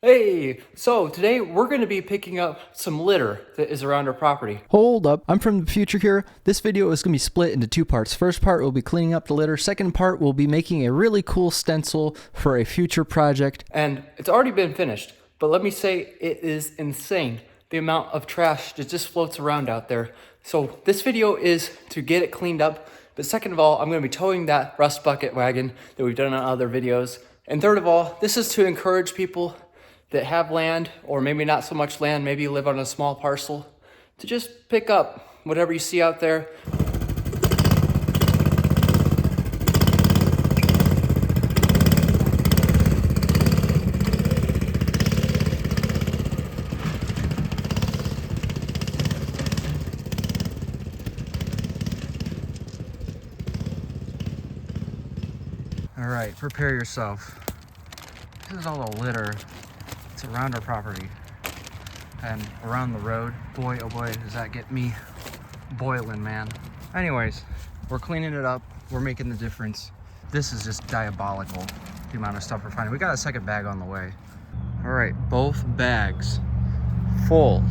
Hey, so today we're going to be picking up some litter that is around our property. Hold up, I'm from the future here. This video is going to be split into two parts. First part will be cleaning up the litter. Second part will be making a really cool stencil for a future project. And it's already been finished, but let me say it is insane the amount of trash that just floats around out there. So this video is to get it cleaned up, but second of all, I'm going to be towing that rust bucket wagon that we've done on other videos. And third of all, this is to encourage people that have land, or maybe not so much land, maybe you live on a small parcel, to just pick up whatever you see out there. All right, prepare yourself. This is all the litter. It's around our property and around the road. Boy, oh boy, does that get me boiling, man. Anyways, we're cleaning it up. We're making the difference. This is just diabolical, the amount of stuff we're finding. We got a second bag on the way. All right, both bags full.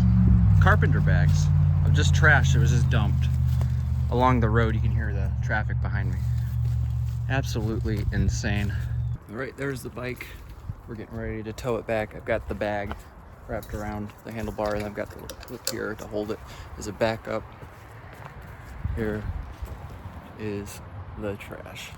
Carpenter bags of just trash that was just dumped along the road. You can hear the traffic behind me. Absolutely insane. All right, there's the bike. We're getting ready to tow it back. I've got the bag wrapped around the handlebar, and I've got the little clip here to hold it as a backup. Here is the trash.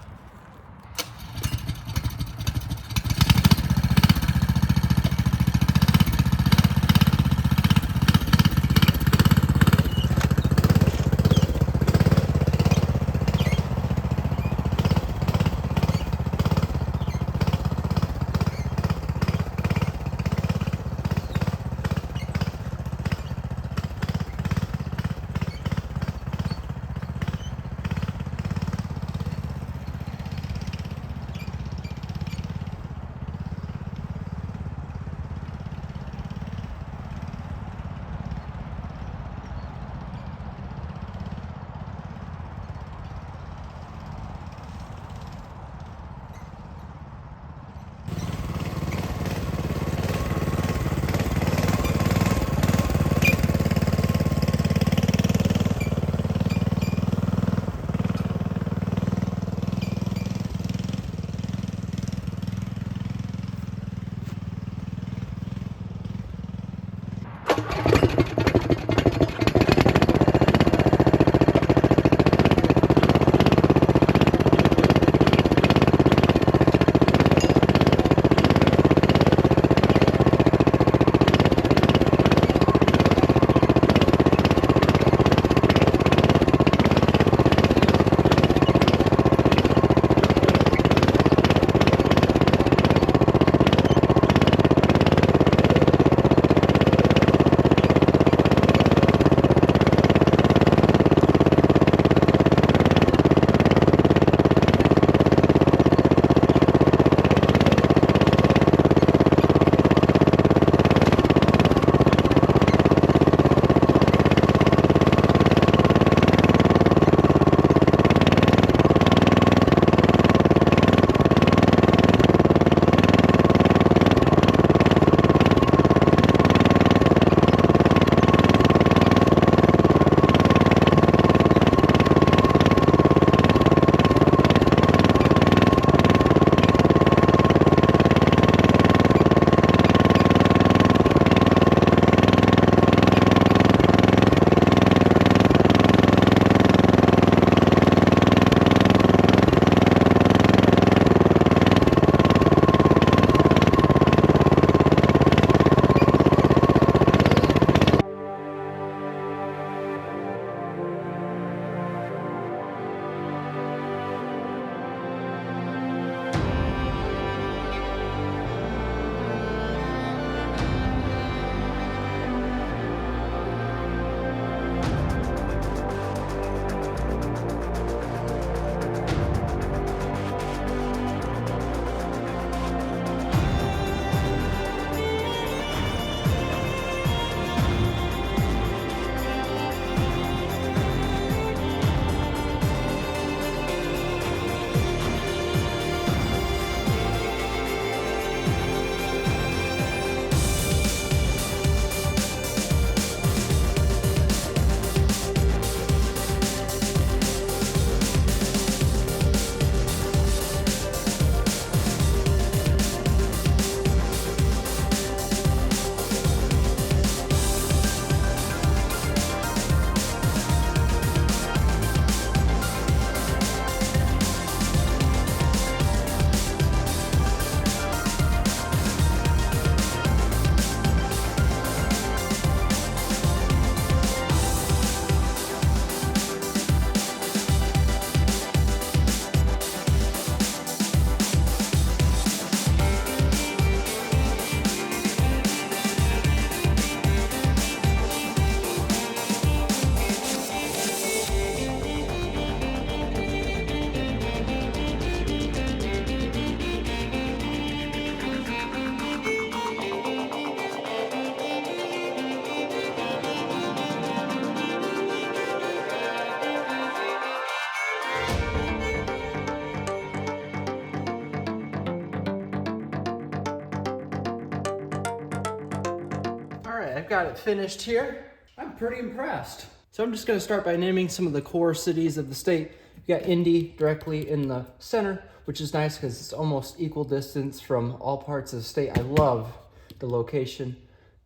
right, I've got it finished here. I'm pretty impressed. So I'm just gonna start by naming some of the core cities of the state. You got Indy directly in the center, which is nice because it's almost equal distance from all parts of the state. I love the location.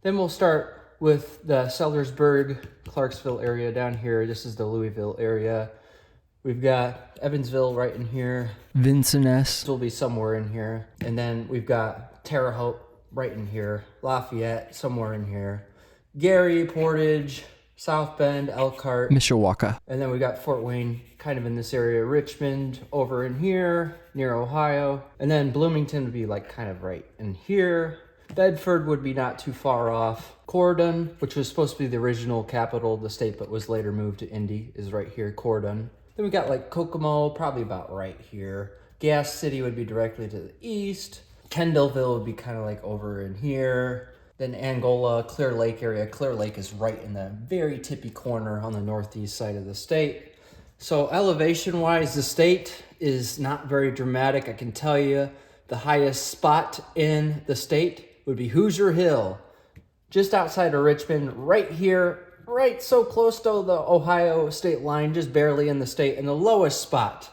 Then we'll start with the Sellersburg, Clarksville area down here. This is the Louisville area. We've got Evansville right in here. Vincennes will be somewhere in here. And then we've got Terre Haute right in here. Lafayette somewhere in here. Gary, Portage, South Bend, Elkhart, Mishawaka. And then we got Fort Wayne kind of in this area. Richmond over in here near Ohio. And then Bloomington would be like kind of right in here. Bedford would be not too far off. Corydon, which was supposed to be the original capital of the state but was later moved to Indy, is right here, Corydon. Then we got like Kokomo, probably about right here. Gas City would be directly to the east. Kendallville would be kind of like over in here. Then Angola, Clear Lake area. Clear Lake is right in the very tippy corner on the northeast side of the state. So elevation-wise, the state is not very dramatic. I can tell you the highest spot in the state would be Hoosier Hill, just outside of Richmond, right here, right so close to the Ohio state line, just barely in the state. And the lowest spot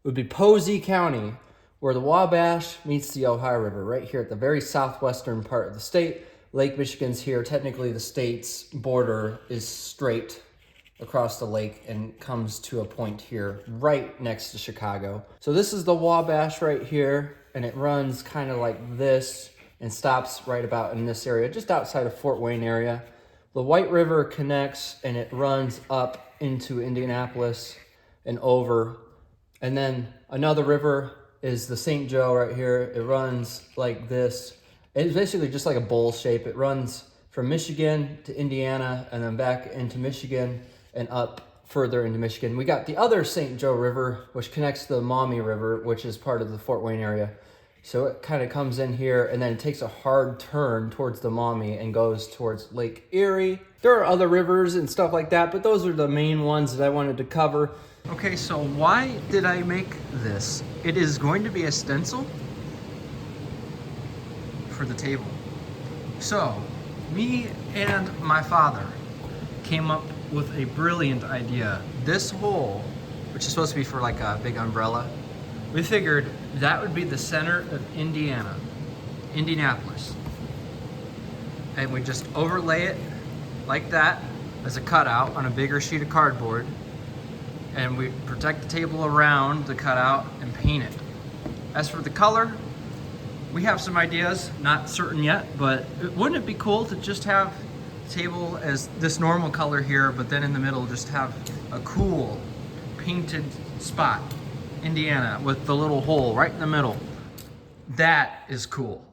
would be Posey County, where the Wabash meets the Ohio River, right here at the very southwestern part of the state. Lake Michigan's here. Technically, the state's border is straight across the lake and comes to a point here right next to Chicago. So this is the Wabash right here, and it runs kind of like this and stops right about in this area, just outside of Fort Wayne area. The White River connects and it runs up into Indianapolis and over. And then another river is the St. Joe right here. It runs like this. It's basically just like a bowl shape. It runs from Michigan to Indiana and then back into Michigan and up further into Michigan. We got the other St. Joe River, which connects to the Maumee River, which is part of the Fort Wayne area. So it kind of comes in here and then it takes a hard turn towards the Maumee and goes towards Lake Erie. There are other rivers and stuff like that, but those are the main ones that I wanted to cover. Okay, so why did I make this? It is going to be a stencil for the table. So, me and my father came up with a brilliant idea. This hole, which is supposed to be for like a big umbrella, we figured that would be the center of Indianapolis. And we just overlay it like that as a cutout on a bigger sheet of cardboard. And we protect the table around the cutout and paint it. As for the color, we have some ideas, not certain yet, but wouldn't it be cool to just have the table as this normal color here, but then in the middle just have a cool painted spot, Indiana, with the little hole right in the middle. That is cool.